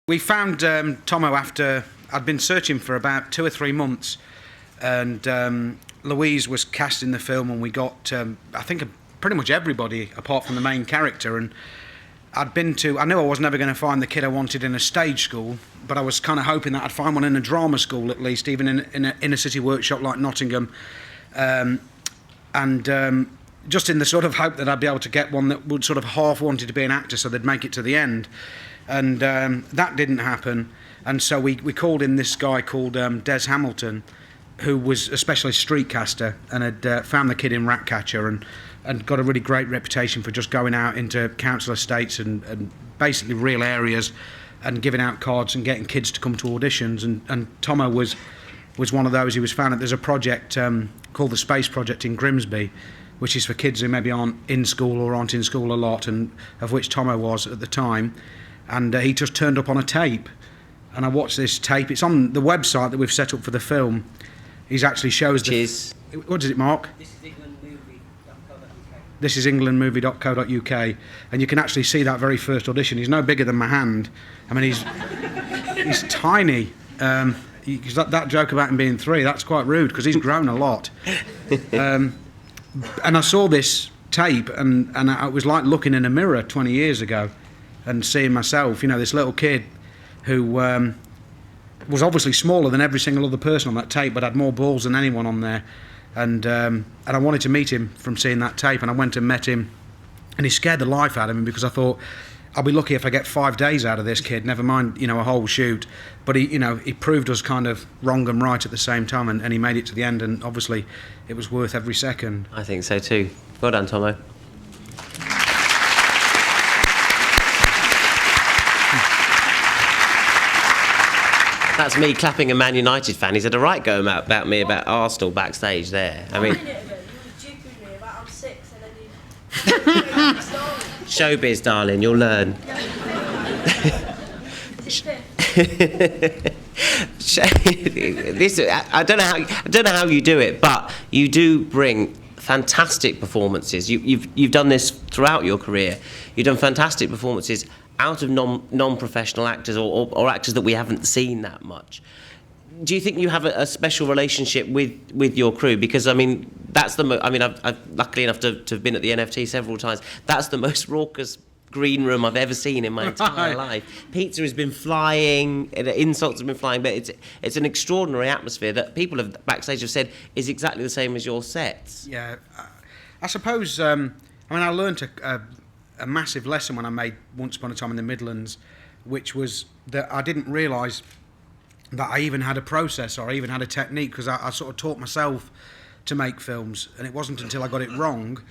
We found Tomo after I'd been searching for about 2 or 3 months, and Louise was cast in the film, and we got I think pretty much everybody apart from the main character. And I knew I was never going to find the kid I wanted in a stage school, but I was kind of hoping that I'd find one in a drama school at least, even in an inner city workshop like Nottingham, and just in the sort of hope that I'd be able to get one that would sort of half wanted to be an actor so they'd make it to the end. And that didn't happen, and so we called in this guy called Des Hamilton, who was a specialist street caster and had found the kid in Ratcatcher and got a really great reputation for just going out into council estates and basically real areas and giving out cards and getting kids to come to auditions. And Tomo was one of those. He was found that there's a project called the Space Project in Grimsby, which is for kids who maybe aren't in school or aren't in school a lot, and of which Tomo was at the time. And he just turned up on a tape, and I watched this tape. It's on the website that we've set up for the film. He actually shows what is it, Mark? This is englandmovie.co.uk, and you can actually see that very first audition. He's no bigger than my hand. I mean, he's tiny. That joke about him being 3, that's quite rude because he's grown a lot. And I saw this tape, and it was like looking in a mirror 20 years ago. And seeing myself, this little kid who was obviously smaller than every single other person on that tape, but had more balls than anyone on there. And I wanted to meet him from seeing that tape, and I went and met him, and he scared the life out of me because I thought, I'll be lucky if I get 5 days out of this kid, never mind, a whole shoot. But he proved us kind of wrong and right at the same time, and he made it to the end, and obviously it was worth every second. I think so too. Well done, Tomo. That's me clapping a Man United fan. He's had a right go about me about Arsenal backstage there. I mean, I'm 6 and then showbiz, darling, you'll learn. I don't know how you do it, but you do bring fantastic performances. You've done this throughout your career. You've done fantastic performances out of non-professional actors or actors that we haven't seen that much. Do you think you have a special relationship with your crew? Because that's I've luckily enough to have been at the NFT several times. That's the most raucous green room I've ever seen in my entire life. Pizza has been flying, insults have been flying, but it's an extraordinary atmosphere that people backstage have said is exactly the same as your sets. Yeah, I suppose. I learnt a massive lesson when I made Once Upon a Time in the Midlands, which was that I didn't realise that I even had a process or I even had a technique, because I sort of taught myself to make films, and it wasn't until I got it wrong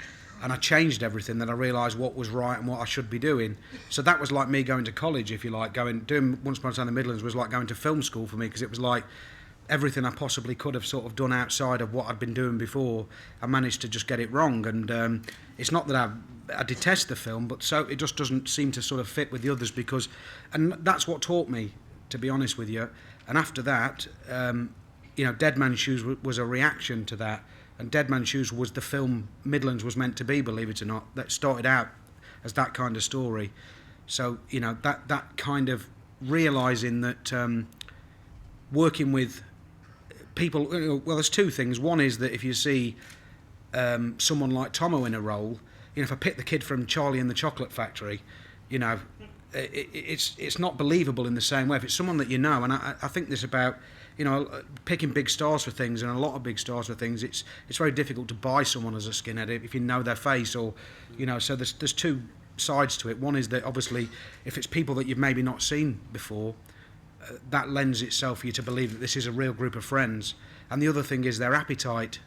and I changed everything that I realised what was right and what I should be doing. So that was like me going to college, if you like. Doing Once Upon a Time in the Midlands was like going to film school for me, because it was like everything I possibly could have sort of done outside of what I'd been doing before, I managed to just get it wrong. And it's not that I detest the film, but so it just doesn't seem to sort of fit with the others, and that's what taught me, to be honest with you. And after that, Dead Man's Shoes was a reaction to that, and Dead Man's Shoes was the film Midlands was meant to be, believe it or not. That started out as that kind of story. So that kind of realising that working with people, well, there's 2 things. One is that if you see someone like Tomo in a role, if I pick the kid from Charlie and the Chocolate Factory, it's not believable in the same way. If it's someone that and I think this about, picking big stars for things, and a lot of big stars for things, it's very difficult to buy someone as a skinhead if you know their face, or, so there's 2 sides to it. One is that obviously if it's people that you've maybe not seen before, that lends itself for you to believe that this is a real group of friends. And the other thing is their appetite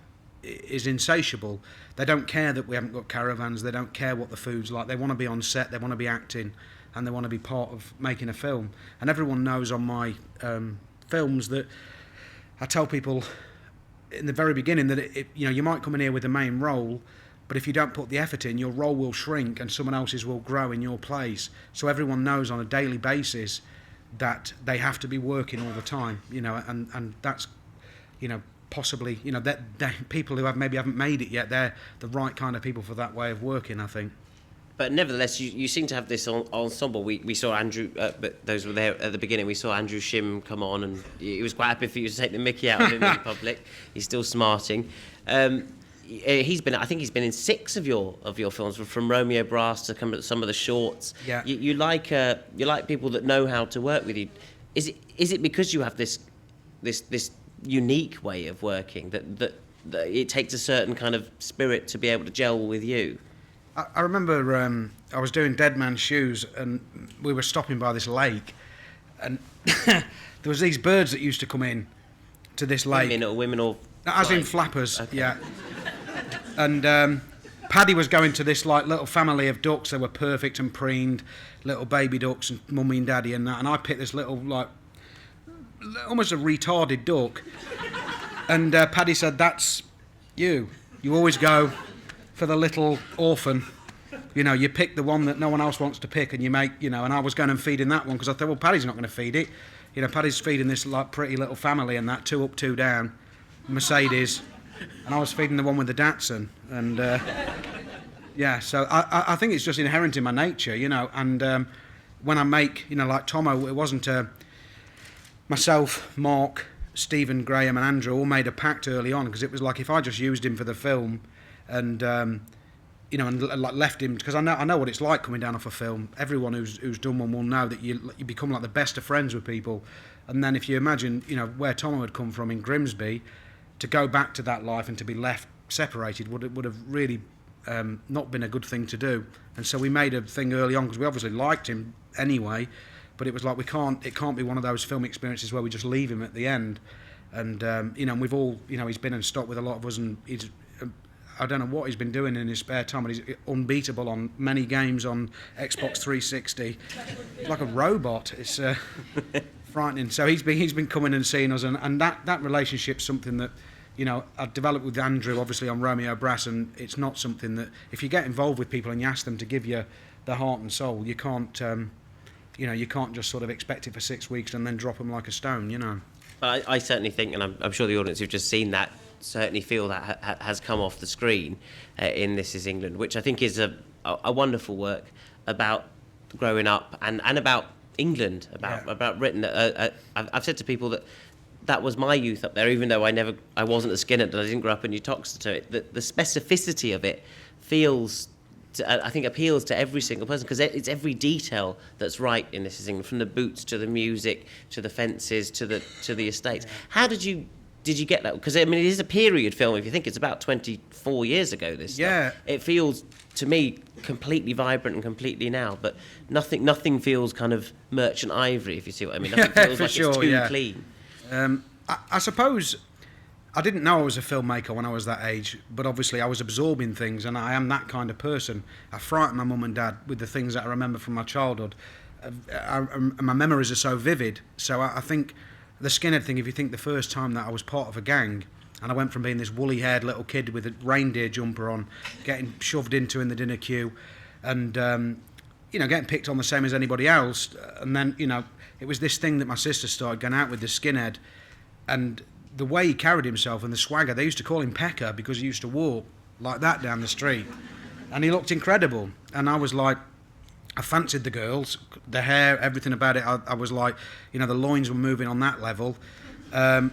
is insatiable. They don't care that we haven't got caravans, they don't care what the food's like, they want to be on set, they want to be acting, and they want to be part of making a film. And everyone knows on my films that I tell people in the very beginning that you might come in here with the main role, but if you don't put the effort in, your role will shrink and someone else's will grow in your place. So everyone knows on a daily basis that they have to be working all the time, and that's, possibly, that people who maybe haven't made it yet, they're the right kind of people for that way of working, I think. But nevertheless, you seem to have this ensemble. We saw Andrew, but those were there at the beginning. We saw Andrew Shim come on, and he was quite happy for you to take the mickey out of him in public. He's still smarting. I think he's been in 6 of your films, from Romeo Brass to some of the shorts. Yeah. You like people that know how to work with you. Is it because you have this unique way of working that it takes a certain kind of spirit to be able to gel with you? I remember I was doing Dead Man's Shoes, and we were stopping by this lake, and there was these birds that used to come in to this lake. Women or as in flappers, okay. Yeah. And Paddy was going to this like little family of ducks. They were perfect and preened, little baby ducks, and mummy and daddy and that. And I picked this little like almost a retarded duck. And Paddy said, "That's you. You always go for the little orphan. You know, you pick the one that no one else wants to pick, and you make, you know." And I was going and feeding that one because I thought, well, Paddy's not going to feed it. You know, Paddy's feeding this like pretty little family and that, 2 up, 2 down, Mercedes, and I was feeding the one with the Datsun. And yeah, so I think it's just inherent in my nature, you know. And when I make, you know, like Tomo, it wasn't myself, Mark, Stephen, Graham, and Andrew all made a pact early on, because it was like if I just used him for the film, and you know, and like left him, because I know what it's like coming down off a film. Everyone who's done one will know that you become like the best of friends with people, and then if you imagine, you know, where Tomo had come from in Grimsby, to go back to that life and to be left separated would have really not been a good thing to do. And so we made a thing early on, because we obviously liked him anyway, but it was like it can't be one of those film experiences where we just leave him at the end. And you know, and we've all, you know, he's been and stopped with a lot of us, and he's I don't know what he's been doing in his spare time, but he's unbeatable on many games on Xbox 360. He's like a robot. It's frightening. So he's been coming and seeing us, and that relationship's something that, you know, I've developed with Andrew, obviously, on Romeo Brass, and it's not something that, if you get involved with people and you ask them to give you their heart and soul, you can't, you know, you can't just sort of expect it for 6 weeks and then drop them like a stone, you know. I certainly think, and I'm sure the audience who've just seen that certainly feel that has come off the screen in This Is England, which I think is a wonderful work about growing up and about England, about Britain. I've said to people that was my youth up there, even though I wasn't a skinhead and I didn't grow up in Uttoxeter. The specificity of it feels, I think, appeals to every single person, because it's every detail that's right in This Is England, from the boots to the music to the fences to the estates. Yeah. How did you get that? Because I mean, it is a period film. If you think it's about 24 years ago, this yeah, stuff. It feels to me completely vibrant and completely now, but nothing feels kind of Merchant Ivory, if you see what I mean. Nothing feels like it's too clean. I suppose I didn't know I was a filmmaker when I was that age, but obviously I was absorbing things, and I am that kind of person. I frighten my mum and dad with the things that I remember from my childhood. My memories are so vivid, so I think the skinhead thing, if you think the first time that I was part of a gang, and I went from being this woolly-haired little kid with a reindeer jumper on, getting shoved into in the dinner queue, and you know, getting picked on the same as anybody else, and then, you know, it was this thing that my sister started going out with, this skinhead, and the way he carried himself and the swagger. They used to call him Pecker because he used to walk like that down the street, and he looked incredible. And I was like, I fancied the girls, the hair, everything about it. I was like, you know, the loins were moving on that level, and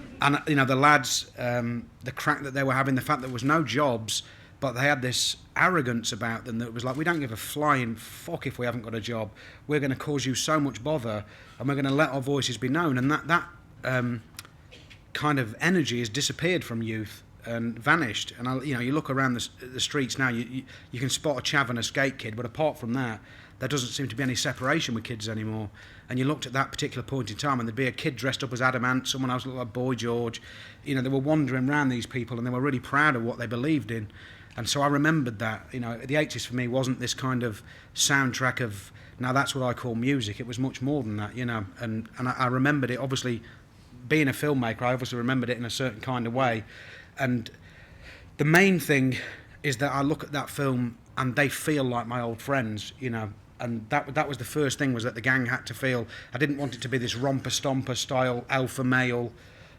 you know, the lads, the crack that they were having, the fact that there was no jobs, but they had this arrogance about them that was like, we don't give a flying fuck if we haven't got a job. We're going to cause you so much bother, and we're going to let our voices be known. And that kind of energy has disappeared from youth and vanished. And you know, you look around the streets now, you can spot a chav and a skate kid, but apart from that, there doesn't seem to be any separation with kids anymore. And you looked at that particular point in time, and there'd be a kid dressed up as Adamant, someone else looked like Boy George. You know, they were wandering around, these people, and they were really proud of what they believed in. And so I remembered that. You know, the 80s for me wasn't this kind of soundtrack of, now that's what I call music. It was much more than that, you know. And I remembered it, obviously, being a filmmaker, I obviously remembered it in a certain kind of way. And the main thing is that I look at that film and they feel like my old friends, you know. And that was the first thing, was that the gang had to feel. I didn't want it to be this romper stomper style alpha male,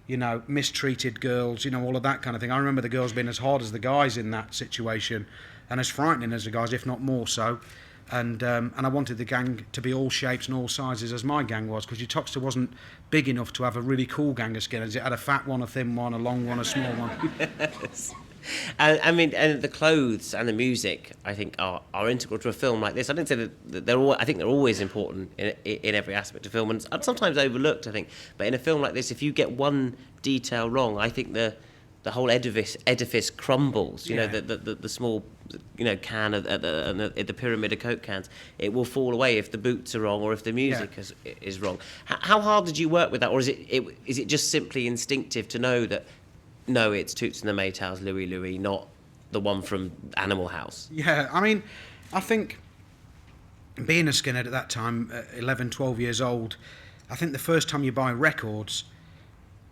you know, mistreated girls, you know, all of that kind of thing. I remember the girls being as hard as the guys in that situation, and as frightening as the guys, if not more so. and I wanted the gang to be all shapes and all sizes as my gang was, because Uttoxeter wasn't big enough to have a really cool gang of skinheads. It had a fat one, a thin one, a long one, a small one. Yes. And I mean, and the clothes and the music, I think, are integral to a film like this. I didn't say that they're all. I think they're always important in every aspect of film, and sometimes overlooked, I think. But in a film like this, if you get one detail wrong, I think the whole edifice crumbles. You know, the small, can of the pyramid of Coke cans, it will fall away if the boots are wrong or if the music is wrong. How hard did you work with that, or is it just simply instinctive to know that? No, it's Toots and the Maytals, Louie Louie, not the one from Animal House. Yeah, I mean, I think being a skinhead at that time, 11, 12 years old, I think the first time you buy records,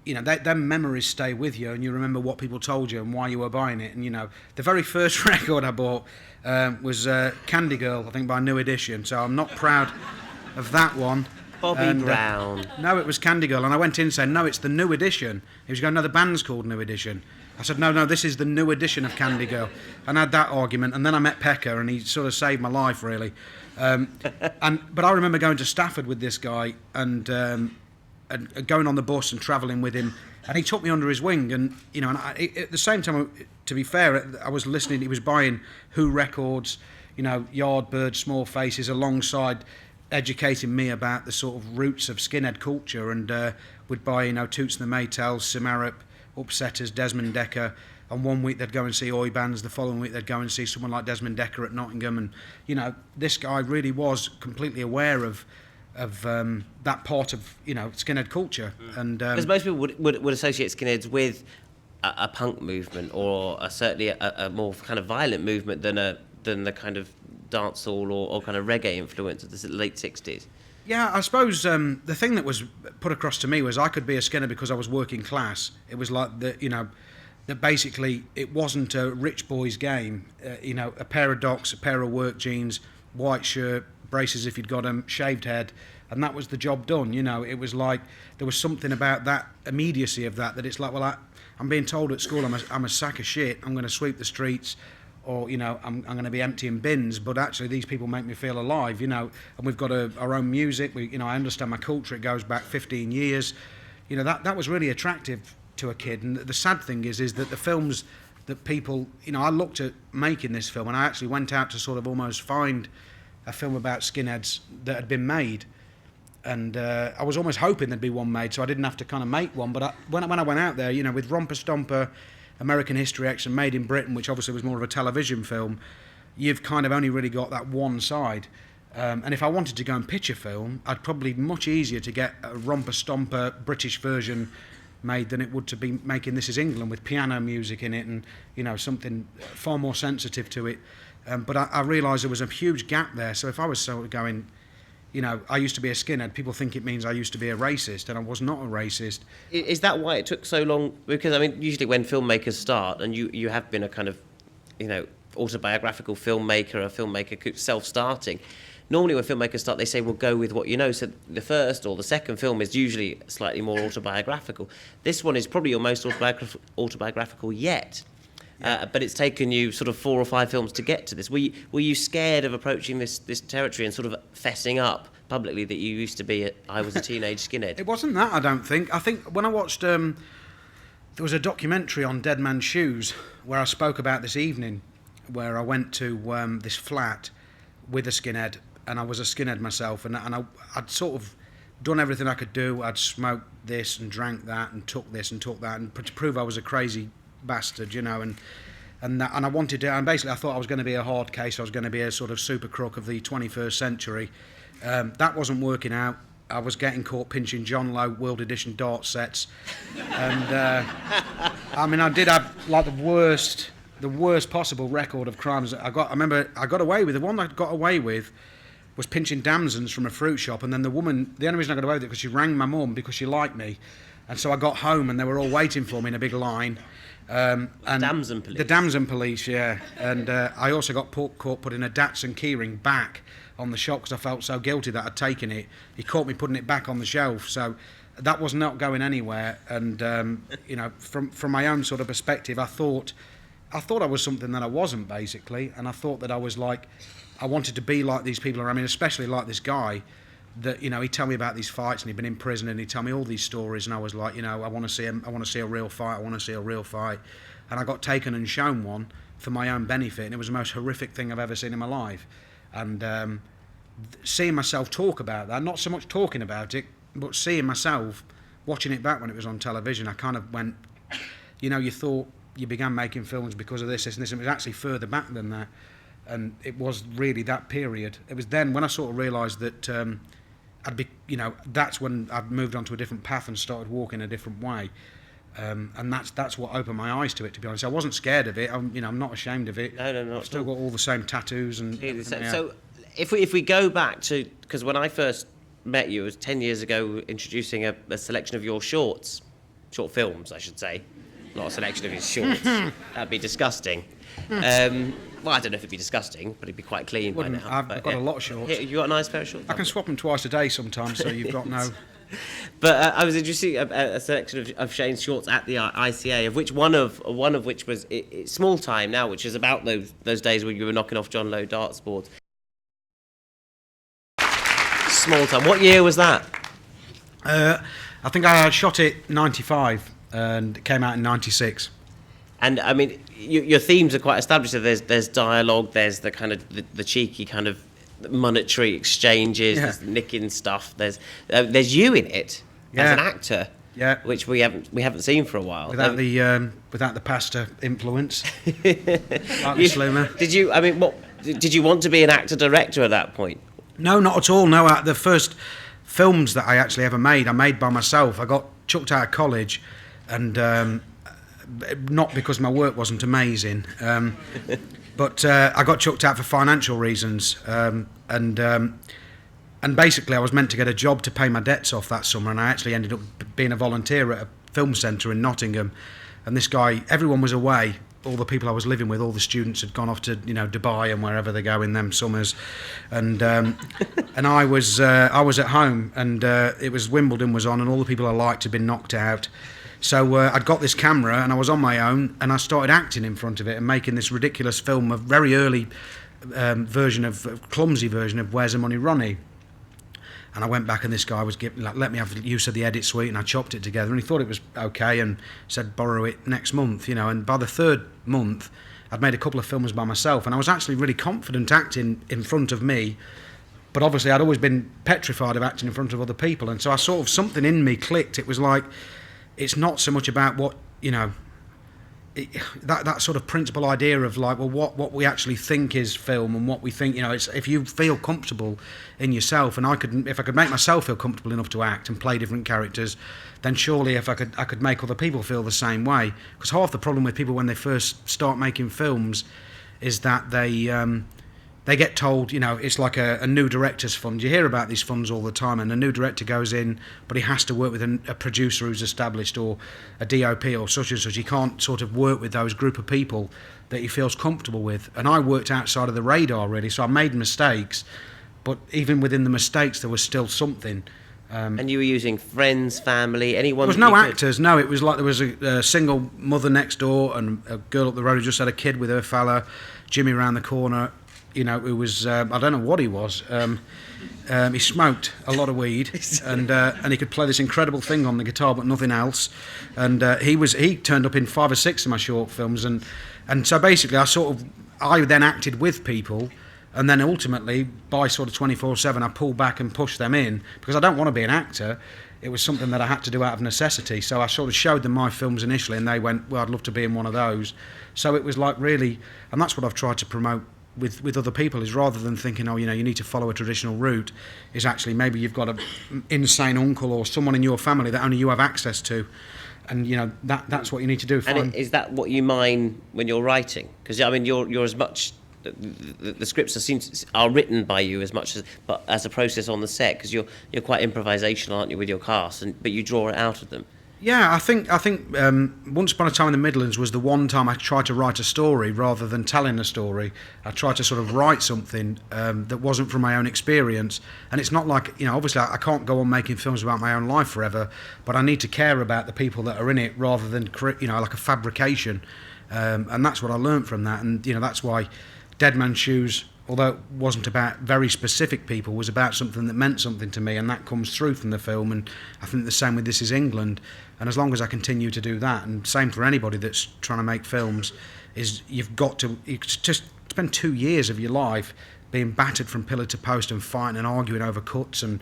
them memories stay with you, and you remember what people told you and why you were buying it. And, the very first record I bought was Candy Girl, I think, by New Edition, so I'm not proud of that one. Bobby Brown. No, it was Candy Girl, and I went in saying, no, it's the New Edition. He was going, no, the band's called New Edition. I said, no, this is the New Edition of Candy Girl. And I had that argument, and then I met Pekka, and he sort of saved my life, really. But I remember going to Stafford with this guy, and going on the bus and travelling with him, and he took me under his wing, and at the same time, to be fair, I was listening. He was buying Who records, Yardbirds, Small Faces, alongside educating me about the sort of roots of skinhead culture, and would buy Toots and the Maytals, Cimarip, Upsetters, Desmond Decker, and one week they'd go and see Oi bands, the following week they'd go and see someone like Desmond Decker at Nottingham, and this guy really was completely aware of that part of skinhead culture. And because most people would associate skinheads with a punk movement, or certainly a more kind of violent movement than the kind of dancehall or kind of reggae influence of the late 60s. Yeah, I suppose the thing that was put across to me was I could be a skinhead because I was working class. It was like that basically it wasn't a rich boy's game. A pair of docks, a pair of work jeans, white shirt, braces if you'd got them, shaved head, and that was the job done. It was like there was something about that immediacy of that it's like, well, I'm being told at school I'm a sack of shit. I'm going to sweep the streets, or I'm going to be emptying bins, but actually these people make me feel alive, and we've got our own music. I understand my culture. It goes back 15 years. That was really attractive to a kid. And the sad thing is that the films that people, I looked at making this film, and I actually went out to sort of almost find a film about skinheads that had been made, and I was almost hoping there'd be one made, so I didn't have to kind of make one. But when I went out there, with Romper Stomper, American History X, and Made in Britain, which obviously was more of a television film, you've kind of only really got that one side. And if I wanted to go and pitch a film, I'd probably much easier to get a Romper Stomper British version made than it would to be making This Is England with piano music in it and something far more sensitive to it. But I realised there was a huge gap there. So if I was sort of going, I used to be a skinhead, people think it means I used to be a racist, and I was not a racist. Is that why it took so long? Because, I mean, usually when filmmakers start, and you have been a kind of, autobiographical filmmaker, a filmmaker self-starting, normally when filmmakers start, they say, well, go with what you know. So the first or the second film is usually slightly more autobiographical. This one is probably your most autobiographical yet. But it's taken you sort of 4 or 5 films to get to this. Were you scared of approaching this territory and sort of fessing up publicly that you used to be I was a teenage skinhead? It wasn't that, I don't think. I think when I watched, there was a documentary on Dead Man's Shoes where I spoke about this evening, where I went to this flat with a skinhead, and I was a skinhead myself, and I'd sort of done everything I could do. I'd smoked this and drank that and took this and took that, and to prove I was a crazy bastard, and I wanted to, and basically I thought I was going to be a hard case. I was going to be a sort of super crook of the 21st century. That wasn't working out. I was getting caught pinching John Lowe World Edition dart sets, and I mean I did have like the worst possible record of crimes. I remember I got away with, the one I got away with was pinching damsons from a fruit shop, and then the only reason I got away with it because she rang my mum because she liked me, and so I got home and they were all waiting for me in a big line. And Damson police. The Damson police, yeah. And I also got caught putting a Datsun keyring back on the shop because I felt so guilty that I'd taken it. He caught me putting it back on the shelf, so that was not going anywhere. And from my own sort of perspective, I thought I thought I was something that I wasn't, basically, and I thought that I was like, I wanted to be like these people around me, especially like this guy that, you know, he'd tell me about these fights and he'd been in prison and he'd tell me all these stories, and I was like, you know, I want to see him, I want to see a real fight, I want to see a real fight. And I got taken and shown one for my own benefit, and it was the most horrific thing I've ever seen in my life. And seeing myself talk about that, not so much talking about it, but seeing myself, watching it back when it was on television, I kind of went, you know, you thought you began making films because of this, and this, and it was actually further back than that. And it was really that period. It was then when I sort of realised that I'd be, you know, that's when I'd moved on to a different path and started walking a different way. And that's what opened my eyes to it, to be honest. I wasn't scared of it. I'm not ashamed of it. No, I've still got all the same tattoos and. So if we go back to, because when I first met you, it was 10 years ago, introducing a selection of your short films, I should say, not a selection of his shorts. That'd be disgusting. Well, I don't know if it'd be disgusting, but it'd be quite clean by now. I've got a lot of shorts. You got a nice pair of shorts? I can swap them twice a day sometimes, so you've got no. But I was introducing a selection of Shane's shorts at the ICA, of which one of which was Small Time Now, which is about those days when you were knocking off John Lowe darts boards. Small Time. What year was that? I think I shot it 95 and it came out in 96. And I mean, your themes are quite established. So there's dialogue, there's the kind of the cheeky kind of monetary exchanges, there's nicking stuff. There's you in it as an actor, which we haven't seen for a while. Without the pastor influence, slightly slimmer. Did you? I mean, did you want to be an actor director at that point? No, not at all. No, the first films that I actually ever made, I made by myself. I got chucked out of college, and not because my work wasn't amazing, but I got chucked out for financial reasons, and basically I was meant to get a job to pay my debts off that summer, and I actually ended up being a volunteer at a film centre in Nottingham, and this guy, everyone was away. All the people I was living with, all the students had gone off to, you know, Dubai and wherever they go in them summers, and I was at home, and it was Wimbledon was on, and all the people I liked had been knocked out. So I'd got this camera and I was on my own, and I started acting in front of it and making this ridiculous film, a very early clumsy version of Where's the Money, Ronnie. And I went back, and this guy was let me have use of the edit suite, and I chopped it together, and he thought it was okay and said borrow it next month, you know. And by the third month I'd made a couple of films by myself, and I was actually really confident acting in front of me, but obviously I'd always been petrified of acting in front of other people. And so I sort of, something in me clicked. It was like, it's not so much about what, you know, that sort of principal idea of like, well, what we actually think is film, and what we think, you know, it's if you feel comfortable in yourself, and if I could make myself feel comfortable enough to act and play different characters, then surely if I could make other people feel the same way. Because half the problem with people when they first start making films is that they get told, you know, it's like a new director's fund. You hear about these funds all the time, and a new director goes in, but he has to work with a producer who's established, or a DOP or such and such. He can't sort of work with those group of people that he feels comfortable with. And I worked outside of the radar, really, so I made mistakes, but even within the mistakes there was still something. And you were using friends, family, anyone? There was no actors, no. It was like there was a single mother next door and a girl up the road who just had a kid with her fella, Jimmy around the corner. You know, it was, I don't know what he was. He smoked a lot of weed, and he could play this incredible thing on the guitar, but nothing else. And he turned up in 5 or 6 of my short films, and so basically I then acted with people, and then ultimately by sort of 24/7 I pulled back and pushed them in, because I don't want to be an actor. It was something that I had to do out of necessity. So I sort of showed them my films initially, and they went, well, I'd love to be in one of those. So it was like really, and that's what I've tried to promote with other people, is rather than thinking, oh, you know, you need to follow a traditional route, is actually maybe you've got an insane uncle or someone in your family that only you have access to, and you know that's what you need to do. And is that what you mine when you're writing? Because I mean, you're as much the scripts are written by you as much as a process on the set, because you're quite improvisational, aren't you, with your cast, but you draw it out of them. Yeah, I think Once Upon a Time in the Midlands was the one time I tried to write a story rather than telling a story. I tried to sort of write something that wasn't from my own experience. And it's not like, you know, obviously I can't go on making films about my own life forever, but I need to care about the people that are in it rather than, you know, like a fabrication. And that's what I learnt from that. And that's why Dead Man's Shoes, although it wasn't about very specific people, was about something that meant something to me, and that comes through from the film. And I think the same with This Is England. And as long as I continue to do that, and same for anybody that's trying to make films, is you just spend 2 years of your life being battered from pillar to post and fighting and arguing over cuts, and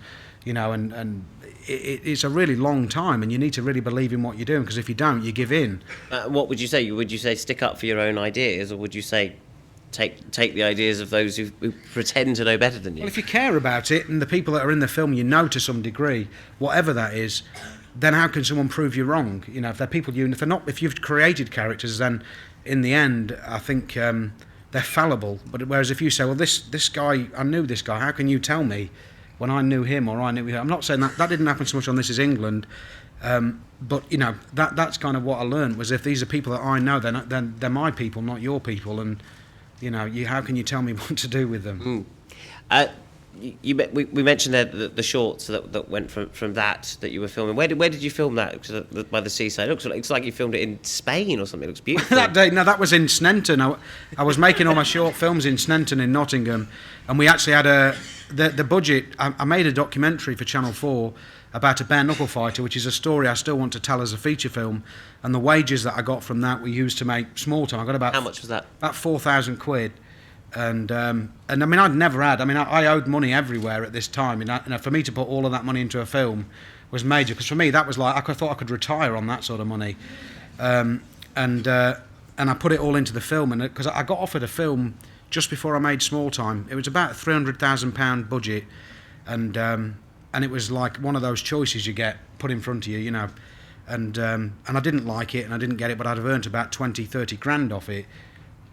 it's a really long time, and you need to really believe in what you're doing, because if you don't, you give in. What would you say? Would you say stick up for your own ideas, or would you say take the ideas of those who pretend to know better than you? Well, if you care about it, and the people that are in the film you know to some degree, whatever that is, then how can someone prove you wrong? If they're people if you've created characters, then in the end, I think they're fallible. But whereas if you say, well, this guy, I knew this guy, how can you tell me when I knew him or I knew him? I'm not saying that didn't happen so much on This Is England, but that's kind of what I learned, was if these are people that I know, then they're my people, not your people, and how can you tell me what to do with them? We mentioned there the shorts that went from that you were filming. Where did you film that? By the seaside. It looks like you filmed it in Spain or something. It looks beautiful. that was in Sneinton. I was making all my short films in Sneinton in Nottingham, and we actually had the budget. I made a documentary for Channel 4 about a bare knuckle fighter, which is a story I still want to tell as a feature film. And the wages that I got from that were used to make Small Time. I got about, how much was that? About £4,000. And I mean, I'd never had. I mean, I owed money everywhere at this time, and for me to put all of that money into a film was major. Because for me, that was like I thought I could retire on that sort of money, and I put it all into the film. And because I got offered a film just before I made Small Time, it was about a £300,000 budget, and it was like one of those choices you get put in front of you, and I didn't like it, and I didn't get it, but I'd have earned about 20-30 grand off it.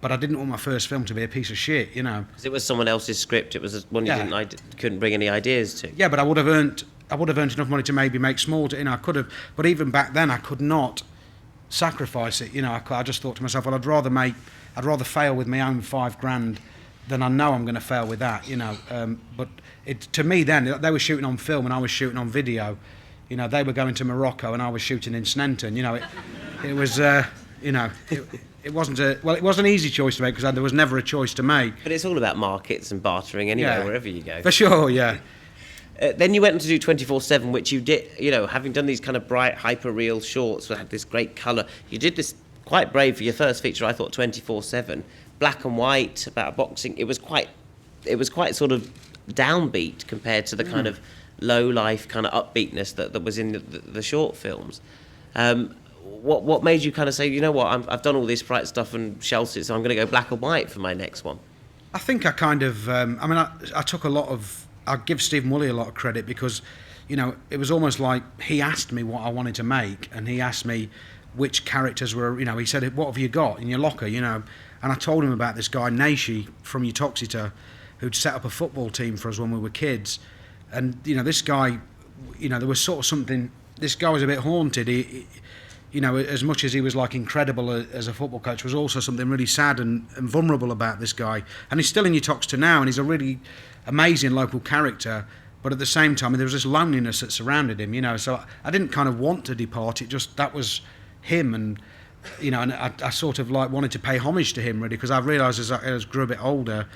But I didn't want my first film to be a piece of shit, Because it was someone else's script. It was one you couldn't bring any ideas to. Yeah, but I would have earned enough money to maybe make Small. I could have. But even back then, I could not sacrifice it. I just thought to myself, well, I'd rather fail with my own £5,000 than I know I'm going to fail with that. But to me then, they were shooting on film and I was shooting on video. They were going to Morocco and I was shooting in Sneinton. It was. It wasn't it was an easy choice to make, because there was never a choice to make. But it's all about markets and bartering anyway, wherever you go. For sure, yeah. Then you went on to do 24/7, which you did, having done these kind of bright, hyper-real shorts that had this great colour. You did this quite brave for your first feature, I thought, 24/7. Black and white, about boxing. It was quite sort of downbeat compared to the kind of low-life kind of upbeatness that was in the short films. What made you kind of say, I've done all this bright stuff and shelved it, so I'm going to go black and white for my next one? I think I kind of, I took I give Stephen Woolley a lot of credit, because, it was almost like he asked me what I wanted to make, and he asked me which characters were, he said, what have you got in your locker, and I told him about this guy, Naishi, from Uttoxeter, who'd set up a football team for us when we were kids, and, this guy, there was sort of something, this guy was a bit haunted. As much as he was like incredible as a football coach, was also something really sad and vulnerable about this guy. And he's still in Uttoxeter now, and he's a really amazing local character. But at the same time, there was this loneliness that surrounded him, So I didn't kind of want to depart. It just, that was him, and and I sort of like wanted to pay homage to him, really, because I realised as I grew a bit older,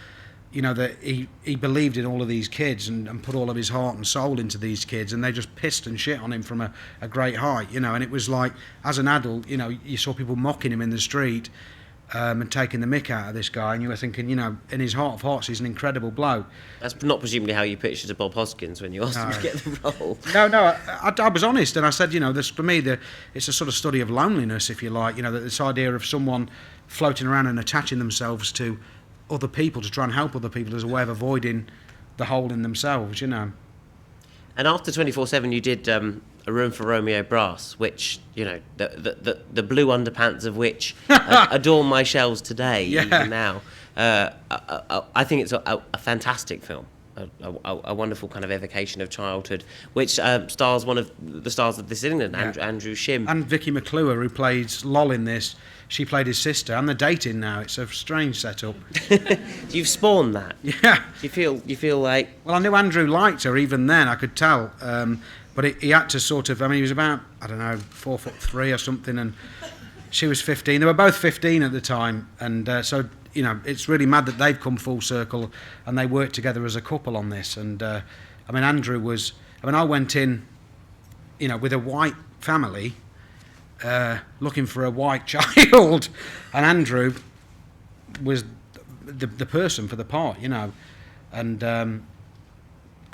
that he believed in all of these kids and put all of his heart and soul into these kids, and they just pissed and shit on him from a great height, and it was like, as an adult, you saw people mocking him in the street and taking the mick out of this guy, and you were thinking, in his heart of hearts, he's an incredible bloke. That's not presumably how you pitched it to Bob Hoskins when you asked him to get the role. No, I was honest, and I said, for me, it's a sort of study of loneliness, if you like, that this idea of someone floating around and attaching themselves to other people to try and help other people as a way of avoiding the hole in themselves, And after 24/7, you did A Room for Romeo Brass, which the blue underpants of which adorn my shelves today, even now. I think it's a fantastic film, a wonderful kind of evocation of childhood, which stars one of the stars of This England, Andrew Shim, and Vicky McClure, who plays Lol in this. She played his sister, and they're dating now. It's a strange setup. You've spawned that. Yeah. You feel like. Well, I knew Andrew liked her even then. I could tell, but he had to sort of. He was about 4'3" or something, and she was 15. They were both 15 at the time, and so you know, it's really mad that they've come full circle and they worked together as a couple on this. And I mean, Andrew was. I mean, I went in, you know, with a white family, looking for a white child, and Andrew was the person for the part, you know, and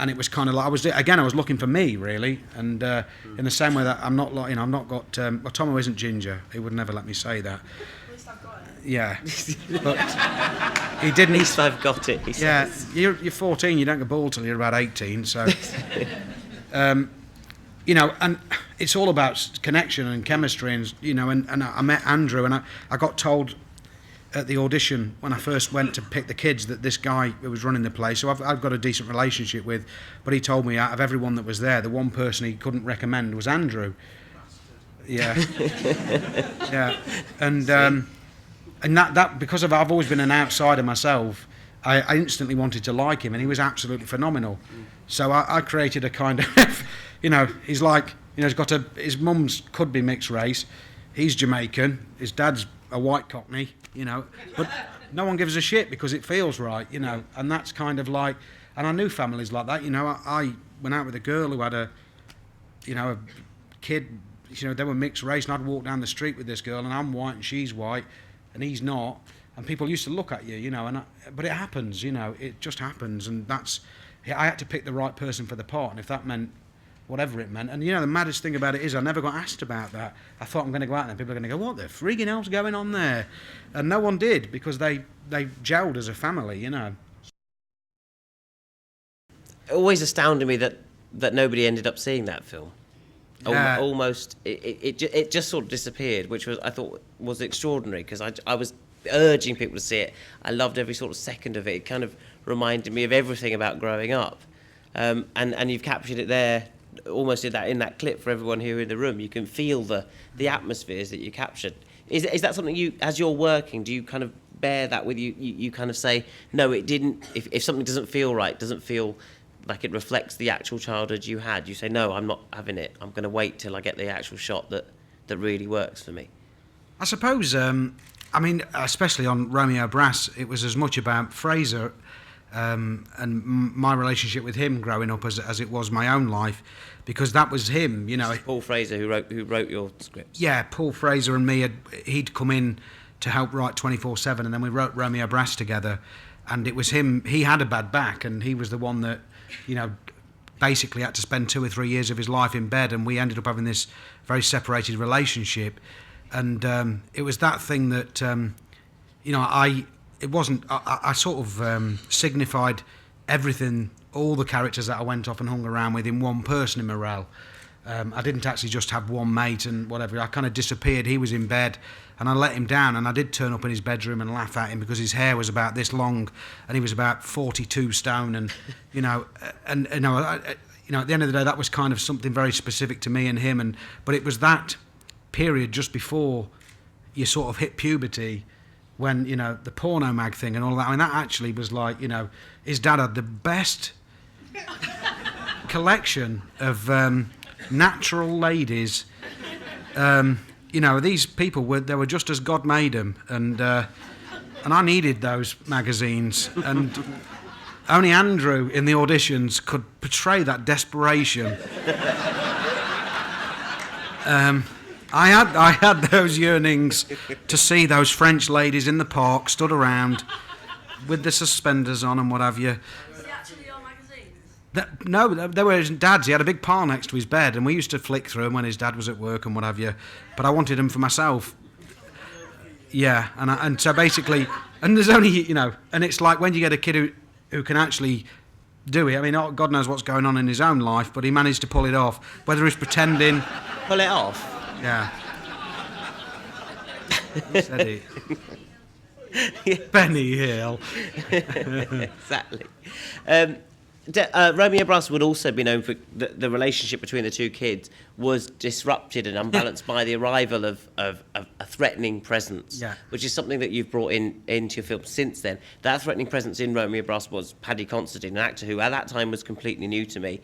it was kind of like I was looking for me really, and in the same way that I'm not like, you know, I'm not got well, Tomo isn't ginger, he would never let me say that. At least I've got it. Yeah, but he didn't. At least I've got it, he says. Yeah, you're 14, you don't get bald till you're about 18, so you know, and it's all about connection and chemistry, and you know, and I met Andrew, and I got told at the audition when I first went to pick the kids that this guy who was running the place, so I've got a decent relationship with, but he told me out of everyone that was there, the one person he couldn't recommend was Andrew. Yeah, yeah, and that because I've always been an outsider myself, I instantly wanted to like him, and he was absolutely phenomenal. So I created a kind of, you know, he's like, you know, his mum's could be mixed race, he's Jamaican, his dad's a white Cockney, you know, but no one gives a shit because it feels right, you know, and that's kind of like, and I knew families like that, you know. I went out with a girl who had a kid, you know, they were mixed race, and I'd walk down the street with this girl, and I'm white and she's white, and he's not, and people used to look at you, you know, but it happens, you know, it just happens, and I had to pick the right person for the part, and if that meant whatever it meant. And you know, the maddest thing about it is I never got asked about that. I thought I'm going to go out there and people are going to go, what the friggin' hell's going on there? And no one did, because they gelled as a family, you know. It always astounded me that nobody ended up seeing that film. Yeah. Almost, it just sort of disappeared, which I thought was extraordinary, because I was urging people to see it. I loved every sort of second of it. It kind of reminded me of everything about growing up. And you've captured it there, almost in that clip for everyone here in the room. You can feel the atmospheres that you captured. Is that something you, as you're working, do you kind of bear that with you? You kind of say, no, it didn't. If something doesn't feel right, doesn't feel like it reflects the actual childhood you had, you say, no, I'm not having it. I'm going to wait till I get the actual shot that really works for me. I suppose, I mean, especially on Romeo Brass, it was as much about Fraser and my relationship with him growing up as it was my own life, because that was him, you know. Paul Fraser who wrote your scripts. Yeah, Paul Fraser and me, he'd come in to help write 24/7, and then we wrote Romeo Brass together, and it was him. He had a bad back, and he was the one that, you know, basically had to spend 2 or 3 years of his life in bed, and we ended up having this very separated relationship. And it was that thing that, you know, I sort of signified everything, all the characters that I went off and hung around with in one person in Morel. I didn't actually just have one mate and whatever. I kind of disappeared. He was in bed, and I let him down, and I did turn up in his bedroom and laugh at him because his hair was about this long, and he was about 42 stone, and you know, and you know, at the end of the day, that was kind of something very specific to me and him. But it was that period just before you sort of hit puberty, when, you know, the porno mag thing and all that. I mean, that actually was like, you know, his dad had the best collection of natural ladies. You know, these people they were just as God made them, and I needed those magazines, and only Andrew in the auditions could portray that desperation. I had those yearnings to see those French ladies in the park stood around with the suspenders on and what have you. Was it actually your magazines? No, they were his dad's. He had a big pile next to his bed, and we used to flick through them when his dad was at work and what have you. But I wanted them for myself. Yeah, and so basically, and there's only, you know, and it's like when you get a kid who can actually do it. I mean, God knows what's going on in his own life, but he managed to pull it off. Whether he's pretending. Pull it off? Yeah. Who said it? Benny Hill. Exactly. Romeo Brass would also be known for the relationship between the two kids was disrupted and unbalanced by the arrival of a threatening presence, yeah, which is something that you've brought into your film since then. That threatening presence in Romeo Brass was Paddy Considine, an actor who at that time was completely new to me.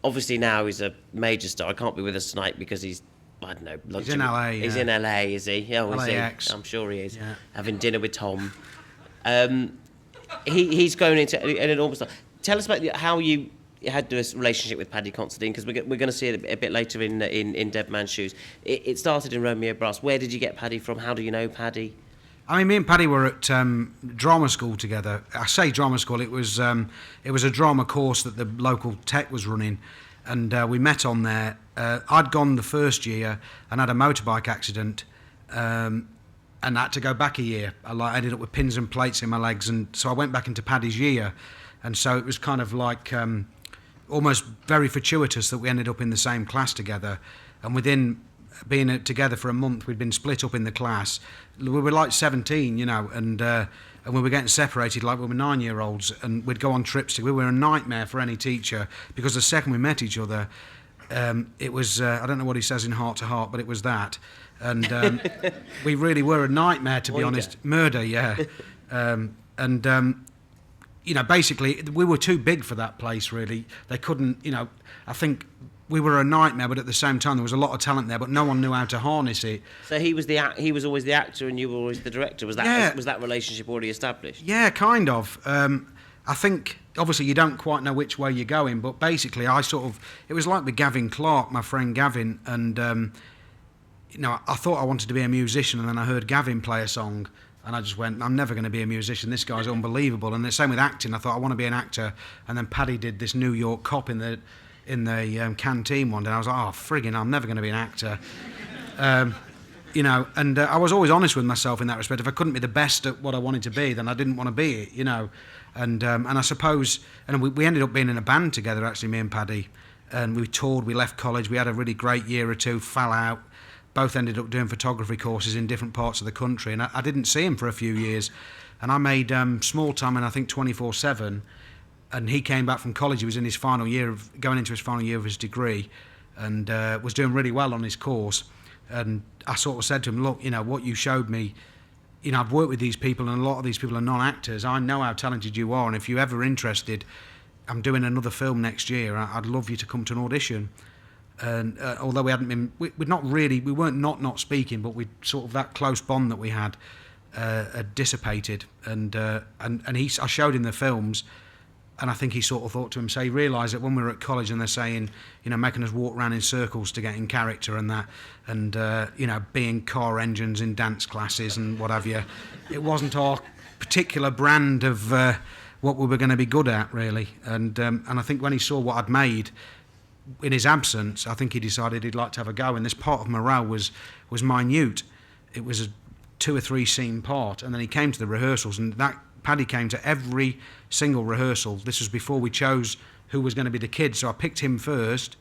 Obviously now he's a major star. I can't be with us tonight because he's I don't know. He's in LA. He's in LA, is he? Yeah, is LAX. he? I'm sure he is. Yeah. Having dinner with Tom. He's going into an enormous. Tell us about how you had this relationship with Paddy Considine, because we're going to see it a bit later in Dead Man's Shoes. It started in Romeo Brass. Where did you get Paddy from? How do you know Paddy? I mean, me and Paddy were at drama school together. I say drama school. It was a drama course that the local tech was running, and we met on there. I'd gone the first year and had a motorbike accident, and had to go back a year. I ended up with pins and plates in my legs, and so I went back into Paddy's year, and so it was kind of like almost very fortuitous that we ended up in the same class together, and within being together for a month, we'd been split up in the class. We were like 17, you know, and we were getting separated like we were 9-year-olds, and we'd go on trips. We were a nightmare for any teacher, because the second we met each other, it was, I don't know what he says in Heart to Heart, but it was that. And we really were a nightmare, to be honest. Murder, yeah. You know, basically, we were too big for that place, really. They couldn't, you know, I think we were a nightmare, but at the same time, there was a lot of talent there, but no one knew how to harness it. So he was always the actor, and you were always the director. Was that relationship already established? Yeah, kind of. I think, obviously, you don't quite know which way you're going, but basically, it was like with Gavin Clark, my friend Gavin, and, you know, I thought I wanted to be a musician, and then I heard Gavin play a song, and I just went, I'm never going to be a musician. This guy's unbelievable. And the same with acting. I thought, I want to be an actor. And then Paddy did this New York Cop in the canteen one day. And I was like, oh, friggin', I'm never going to be an actor. You know, and I was always honest with myself in that respect. If I couldn't be the best at what I wanted to be, then I didn't want to be it, you know. And I suppose, and we ended up being in a band together, actually, me and Paddy. And we toured, we left college, we had a really great year or two, fell out. Both ended up doing photography courses in different parts of the country, and I didn't see him for a few years. And I made small time in, I think, 24/7, and he came back from college. He was in his final year, going into his final year of his degree, and was doing really well on his course. And I sort of said to him, look, you know, what you showed me, you know, I've worked with these people, and a lot of these people are non-actors. I know how talented you are, and if you're ever interested, I'm doing another film next year. I'd love you to come to an audition. And although we hadn't been, we weren't not speaking, but we sort of, that close bond that we had dissipated. And I showed him the films, and I think he sort of thought to himself, he realised that when we were at college and they're saying, you know, making us walk around in circles to get in character and that, and you know, being car engines in dance classes and what have you, it wasn't our particular brand of what we were going to be good at, really. And I think when he saw what I'd made in his absence, I think he decided he'd like to have a go. And this part of Morale was minute. It was a 2 or 3 scene part. And then he came to the rehearsals, and Paddy came to every single rehearsal. This was before we chose who was going to be the kid. So I picked him first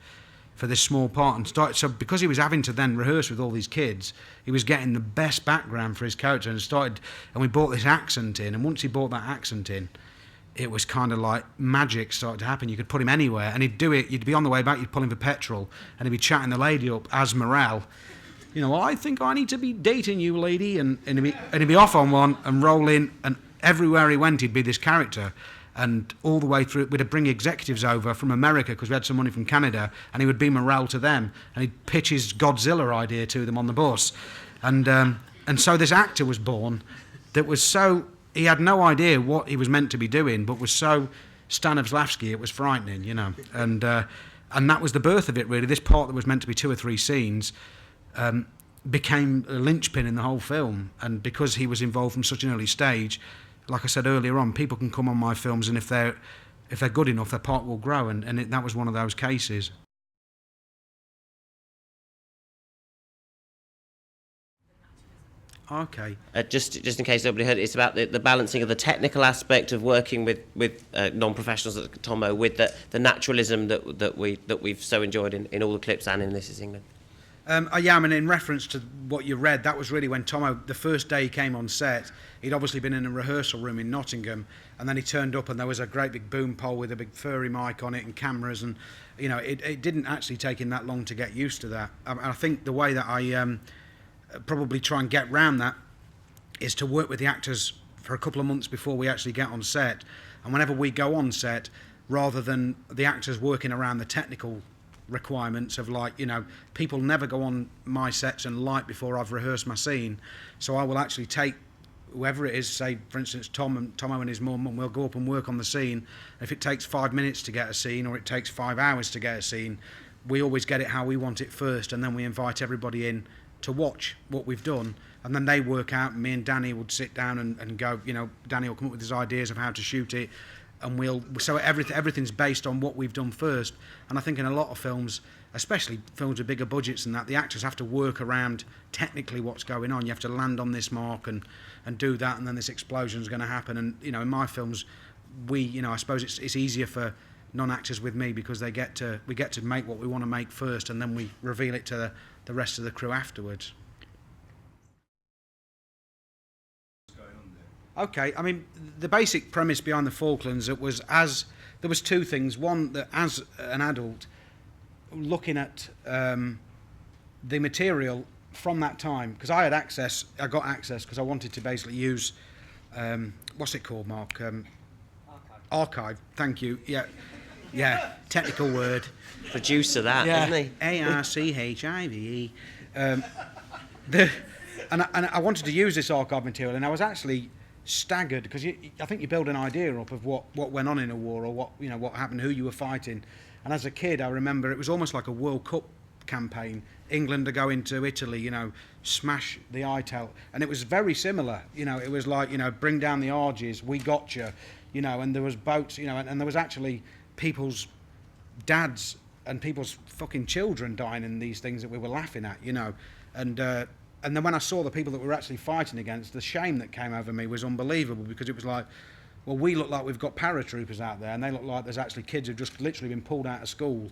for this small part, and started. So because he was having to then rehearse with all these kids, he was getting the best background for his character, and we brought this accent in. And once he brought that accent in, it was kind of like magic started to happen. You could put him anywhere, and he'd do it. You'd be on the way back, you'd pull him for petrol, and he'd be chatting the lady up as Morale. You know, I think I need to be dating you, lady, and he'd be off on one and roll in, and everywhere he went, he'd be this character. And all the way through, we'd bring executives over from America, because we had some money from Canada, and he would be Morale to them, and he'd pitch his Godzilla idea to them on the bus. And so this actor was born that was so... He had no idea what he was meant to be doing, but was so Stanislavski, it was frightening, you know. And that was the birth of it, really. This part that was meant to be 2 or 3 scenes became a linchpin in the whole film. And because he was involved from such an early stage, like I said earlier on, people can come on my films, and if they're good enough, their part will grow. And that was one of those cases. Okay. Just in case nobody heard, it's about the balancing of the technical aspect of working with non-professionals at Tomo, with the naturalism that we've so enjoyed in all the clips and in This Is England. Yeah, I mean, in reference to what you read, that was really when Tomo, the first day he came on set, he'd obviously been in a rehearsal room in Nottingham, and then he turned up and there was a great big boom pole with a big furry mic on it and cameras, and, you know, it didn't actually take him that long to get used to that. I think the way that I probably try and get round that is to work with the actors for a couple of months before we actually get on set, and whenever we go on set, rather than the actors working around the technical requirements of like, you know, people never go on my sets and light before I've rehearsed my scene. So I will actually take whoever it is, say for instance Tomo and his mum, and we'll go up and work on the scene. If it takes 5 minutes to get a scene or it takes 5 hours to get a scene, we always get it how we want it first, and then we invite everybody in to watch what we've done, and then they work out. Me and Danny would sit down and go, you know, Danny will come up with his ideas of how to shoot it, and so everything's based on what we've done first. And I think in a lot of films, especially films with bigger budgets than that, the actors have to work around technically what's going on. You have to land on this mark and do that, and then this explosion is going to happen. And you know, in my films, I suppose it's easier for non-actors with me because we get to make what we want to make first, and then we reveal it to the rest of the crew afterwards. Okay, I mean, the basic premise behind the Falklands, there was two things. One, that as an adult, looking at the material from that time, because I got access because I wanted to basically use, what's it called, Mark? Archive, thank you, yeah, technical word. Producer that, yeah. Isn't he? ARCHIVE. And I wanted to use this archive material, and I was actually staggered because I think you build an idea up of what went on in a war, or what happened, who you were fighting. And as a kid, I remember it was almost like a World Cup campaign. England to go into Italy, smash the ITEL, and it was very similar. It was like, bring down the Arges, we got you, and there was boats, and there was actually people's dads and people's fucking children dying in these things that we were laughing at, and then when I saw the people that we were actually fighting against, the shame that came over me was unbelievable, because it was like, well, we look like we've got paratroopers out there, and they look like there's actually kids who've just literally been pulled out of school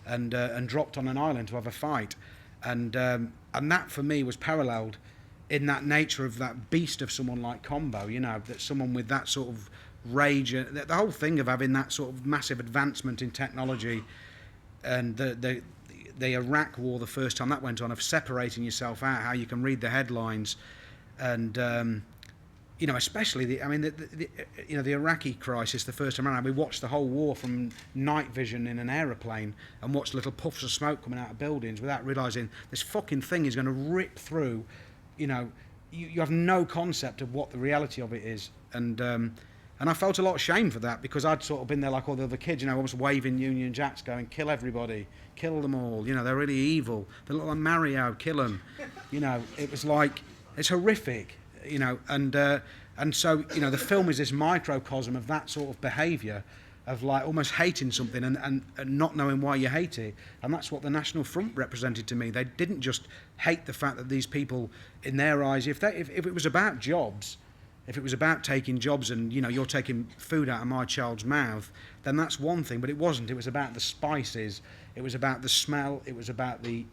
and dropped on an island to have a fight. And that for me was paralleled in that nature of that beast of someone like Combo, that someone with that sort of rage, the whole thing of having that sort of massive advancement in technology, and the Iraq war, the first time that went on, of separating yourself out, how you can read the headlines, and especially the Iraqi crisis the first time around. We watched the whole war from night vision in an aeroplane and watched little puffs of smoke coming out of buildings without realising this fucking thing is going to rip through. You have no concept of what the reality of it is, and I felt a lot of shame for that, because I'd sort of been there like all the other kids, almost waving Union Jacks, going, kill everybody, kill them all, they're really evil, they look like Mario, kill them, it was like, it's horrific, and so, the film is this microcosm of that sort of behaviour, of like almost hating something and not knowing why you hate it. And that's what the National Front represented to me. They didn't just hate the fact that these people, in their eyes, if it was about jobs, if it was about taking jobs and, you're taking food out of my child's mouth, then that's one thing, but it wasn't. It was about the spices, it was about the smell, it was about the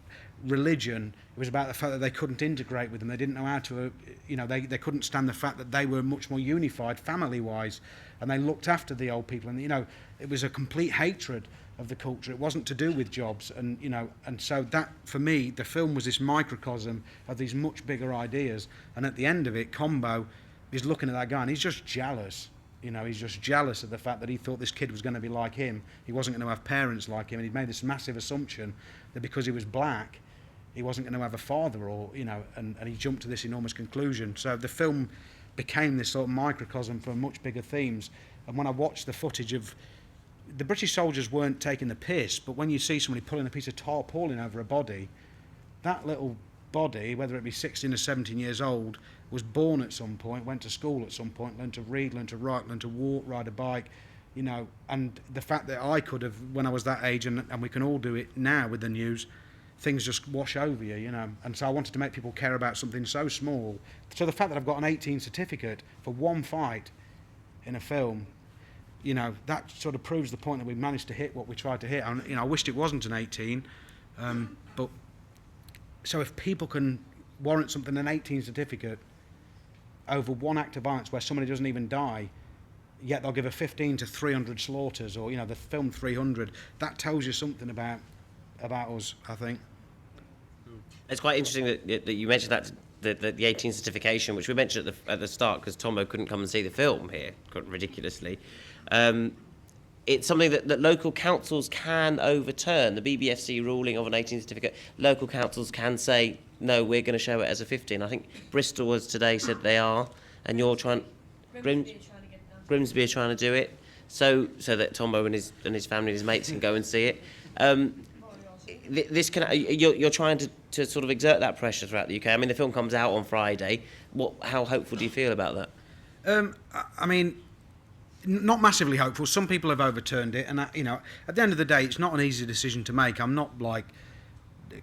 religion, it was about the fact that they couldn't integrate with them. They didn't know how to, they couldn't stand the fact that they were much more unified family-wise, and they looked after the old people. And, it was a complete hatred of the culture. It wasn't to do with jobs. And, and so that, for me, the film was this microcosm of these much bigger ideas. And at the end of it, Combo is looking at that guy and he's just jealous. He's just jealous of the fact that he thought this kid was going to be like him. He wasn't going to have parents like him, and he'd made this massive assumption that because he was black, he wasn't going to have a father, or, and he jumped to this enormous conclusion. So the film became this sort of microcosm for much bigger themes. And when I watched the footage of, the British soldiers weren't taking the piss, but when you see somebody pulling a piece of tarpaulin over a body, that little body, whether it be 16 or 17 years old, was born at some point, went to school at some point, learned to read, learned to write, learned to walk, ride a bike, and the fact that I could have, when I was that age, and we can all do it now with the news, things just wash over you, and so I wanted to make people care about something so small. So the fact that I've got an 18 certificate for one fight in a film, that sort of proves the point that we managed to hit what we tried to hit. And, I wished it wasn't an 18, but so if people can warrant something an 18 certificate over one act of violence where somebody doesn't even die, yet they'll give a 15 to 300 slaughters, or the film 300, that tells you something about us, I think. It's quite interesting that you mentioned that the 18 certification, which we mentioned at the start, because Tomo couldn't come and see the film here, ridiculously. it's something that local councils can overturn. The BBFC ruling of an 18 certificate, local councils can say, no, we're going to show it as a 15. I think Bristol was today said they are, and you're trying... Grimsby are trying to do it, so that Tombo and his family and his mates can go and see it. This can you're trying to sort of exert that pressure throughout the UK. I mean, the film comes out on Friday. How hopeful do you feel about that? I mean, not massively hopeful. Some people have overturned it, and at the end of the day, it's not an easy decision to make. I'm not like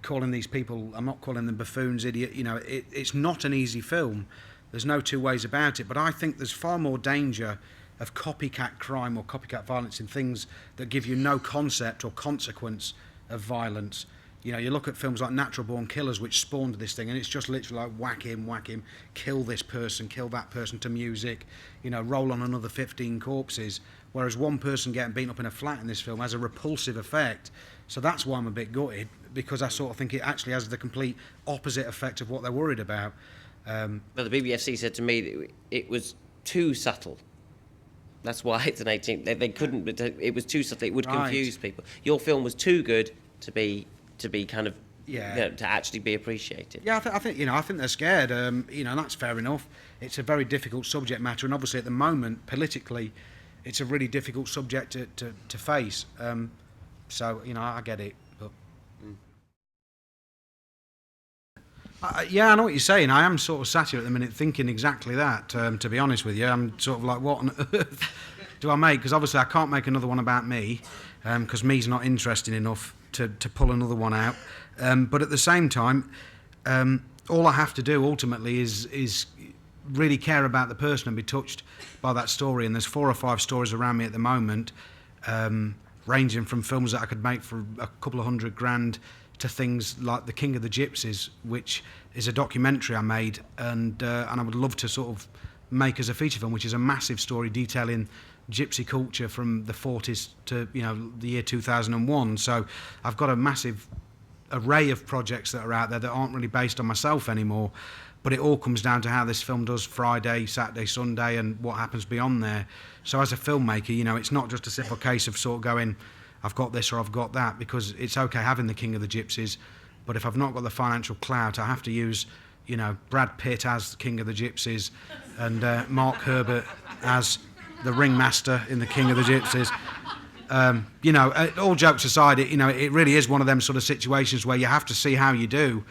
calling these people. I'm not calling them buffoons, idiot. It's not an easy film. There's no two ways about it. But I think there's far more danger of copycat crime or copycat violence in things that give you no concept or consequence of violence. You look at films like Natural Born Killers, which spawned this thing, and it's just literally like whack him, kill this person, kill that person to music, roll on another 15 corpses. Whereas one person getting beaten up in a flat in this film has a repulsive effect. So that's why I'm a bit gutted, because I sort of think it actually has the complete opposite effect of what they're worried about. But the BBFC said to me that it was too subtle. That's why it's an 18. They couldn't. It was too subtle. It would confuse people. Your film was too good to be kind of to actually be appreciated. Yeah, I think they're scared. That's fair enough. It's a very difficult subject matter, and obviously at the moment politically, it's a really difficult subject to face. So I get it. But I know what you're saying. I am sort of sat here at the minute thinking exactly that, to be honest with you. I'm sort of like, what on earth do I make? Because obviously I can't make another one about me, because me's not interesting enough to pull another one out. But at the same time, all I have to do ultimately is really care about the person and be touched by that story. And there's 4 or 5 stories around me at the moment, ranging from films that I could make for a couple of $100,000 to things like The King of the Gypsies, which is a documentary I made, and I would love to sort of make as a feature film, which is a massive story detailing gypsy culture from the 40s to the year 2001. So I've got a massive array of projects that are out there that aren't really based on myself anymore, but it all comes down to how this film does Friday, Saturday, Sunday, and what happens beyond there. So as a filmmaker, it's not just a simple case of sort of going, I've got this or I've got that, because it's okay having The King of the Gypsies, but if I've not got the financial clout, I have to use, Brad Pitt as the King of the Gypsies and Mark Herbert as the ringmaster in The King of the Gypsies. All jokes aside, it really is one of them sort of situations where you have to see how you do.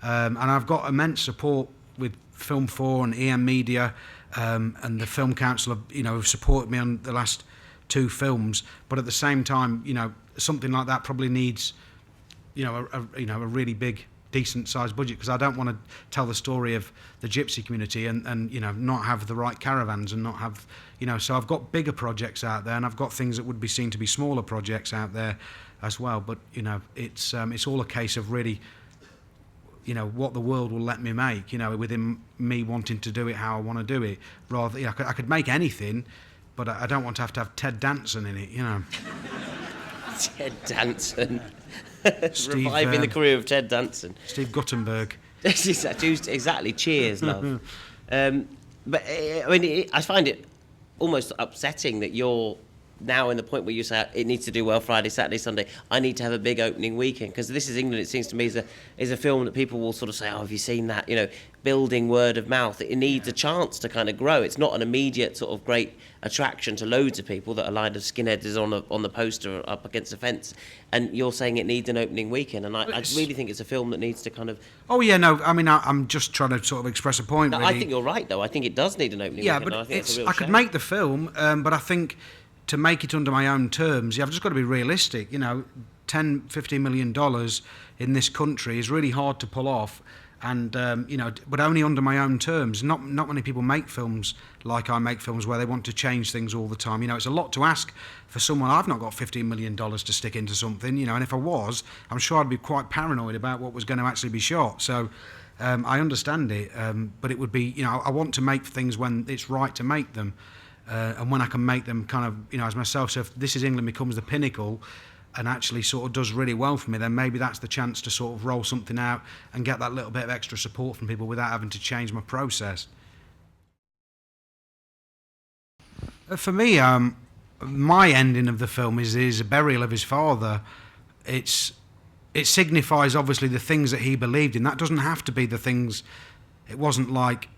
And I've got immense support with Film 4 and EM Media, and the Film Council have supported me on the last 2 films, but at the same time, something like that probably needs, a really big, decent-sized budget, because I don't want to tell the story of the gypsy community and not have the right caravans and not have, so I've got bigger projects out there, and I've got things that would be seen to be smaller projects out there as well. But it's all a case of really, what the world will let me make, within me wanting to do it how I want to do it. Rather, I could make anything, but I don't want to have Ted Danson in it, Ted Danson. Reviving the career of Ted Danson. Steve Guttenberg. Exactly. Cheers, love. But I find it almost upsetting that you're now in the point where you say it needs to do well Friday, Saturday, Sunday. I need to have a big opening weekend, because This Is England, it seems to me, is a film that people will sort of say, oh, have you seen that? Building word of mouth. It needs a chance to kind of grow. It's not an immediate sort of great attraction to loads of people that a line of skinheads is on the poster up against a fence. And you're saying it needs an opening weekend, and I really think it's a film that needs to kind of... Oh, yeah, no, I mean, I'm just trying to sort of express a point, no, really. I think you're right, though. I think it does need an opening weekend. Yeah, but I could make the film, but I think to make it under my own terms, I've just got to be realistic. $10, $15 million in this country is really hard to pull off, and but only under my own terms. Not many people make films like I make films, where they want to change things all the time. It's a lot to ask for someone. I've not got $15 million to stick into something, and if I was, I'm sure I'd be quite paranoid about what was going to actually be shot. So I understand it, but it would be, I want to make things when it's right to make them. And when I can make them kind of, as myself, so if This Is England becomes the pinnacle and actually sort of does really well for me, then maybe that's the chance to sort of roll something out and get that little bit of extra support from people without having to change my process. For me, my ending of the film is a burial of his father. It signifies obviously the things that he believed in. That doesn't have to be the things. It wasn't like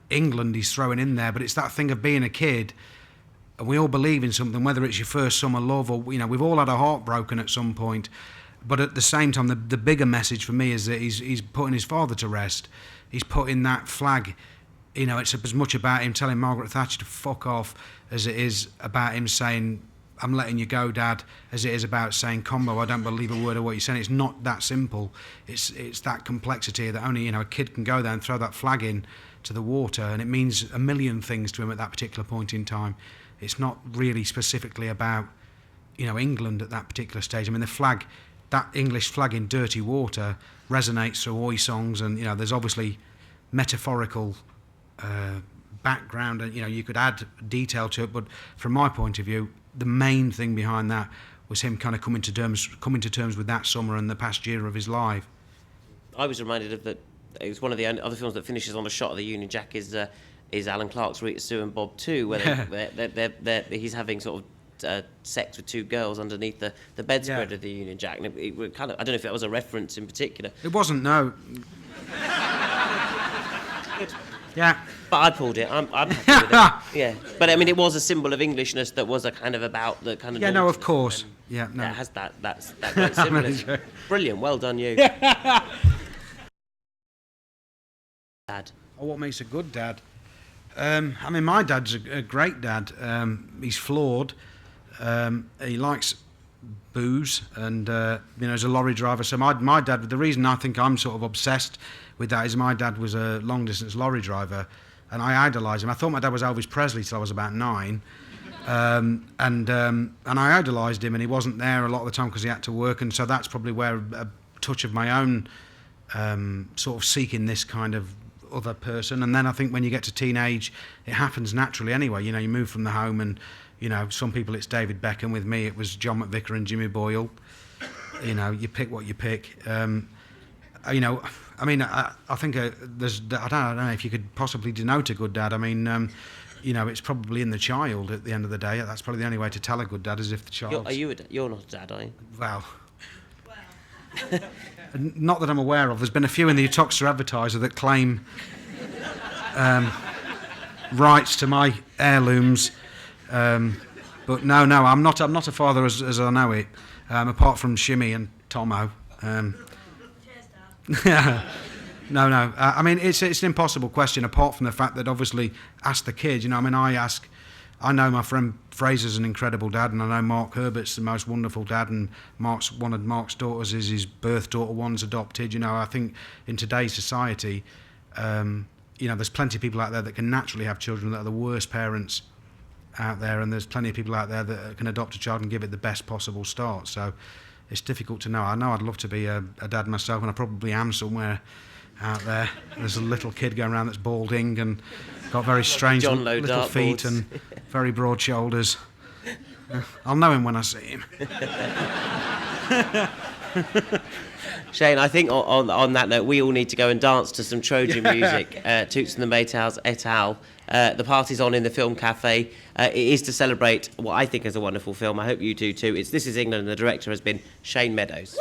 England he's throwing in there, but it's that thing of being a kid, and we all believe in something, whether it's your first summer love or, you know, we've all had a heart broken at some point. But at the same time, the bigger message for me is that he's putting his father to rest. He's putting that flag. You know, it's as much about him telling Margaret Thatcher to fuck off as it is about him saying, I'm letting you go, Dad, as it is about saying, Combo, I don't believe a word of what you're saying. It's not that simple. It's that complexity that only, you know, a kid can go there and throw that flag in to the water, and it means a million things to him at that particular point in time. It's not really specifically about, you know, England at that particular stage. I mean, the flag, that English flag in dirty water resonates through Oi songs, and, you know, there's obviously metaphorical background, and, you know, you could add detail to it, but from my point of view, the main thing behind that was him kind of coming to terms with that summer and the past year of his life. I was reminded of that. It was one of the other films that finishes on a shot of the Union Jack is Alan Clark's Rita, Sue and Bob 2, where he's having sort of sex with two girls underneath the bedspread of the Union Jack. And it kind of, I don't know if that was a reference in particular. It wasn't, no. Yeah. But I pulled it. I'm happy with it. Yeah. But I mean, it was a symbol of Englishness that was a kind of about the kind of. Yeah, no, of course. Yeah, no. It has that great symbolism. Brilliant. Well done, you. Dad. Oh, what makes a good dad? I mean, my dad's a great dad. He's flawed. He likes booze, and you know, he's a lorry driver. So my dad. The reason I think I'm sort of obsessed with that is my dad was a long-distance lorry driver, and I idolised him. I thought my dad was Elvis Presley till I was about 9, and I idolised him, and he wasn't there a lot of the time because he had to work, and so that's probably where a touch of my own sort of seeking this kind of other person. And then I think when you get to teenage, it happens naturally anyway. You know, you move from the home, and, you know, some people it's David Beckham. With me, it was John McVicar and Jimmy Boyle. You know, you pick what you pick. You know, I mean, I think there's. I don't know if you could possibly denote a good dad. I mean, you know, it's probably in the child at the end of the day. That's probably the only way to tell a good dad, is if the child. You're not a dad, are you? Well. Not that I'm aware of. There's been a few in the Utoxeter Advertiser that claim rights to my heirlooms, but no, I'm not a father as I know it. Apart from Shimmy and Tomo. Cheers, Dad. No. I mean, it's an impossible question. Apart from the fact that obviously, ask the kids. You know, I mean, I know my friend Fraser's an incredible dad, and I know Mark Herbert's the most wonderful dad, and one of Mark's daughters is his birth daughter, one's adopted. You know, I think in today's society, you know, there's plenty of people out there that can naturally have children that are the worst parents out there, and there's plenty of people out there that can adopt a child and give it the best possible start. So it's difficult to know. I know I'd love to be a dad myself, and I probably am somewhere out there. There's a little kid going around that's balding and got very strange little feet and very broad shoulders. I'll know him when I see him. Shane, I think on that note, we all need to go and dance to some Trojan music. Toots and the Maytals et al. The party's on in the Film Cafe. It is to celebrate what I think is a wonderful film. I hope you do too. This is England, and the director has been Shane Meadows.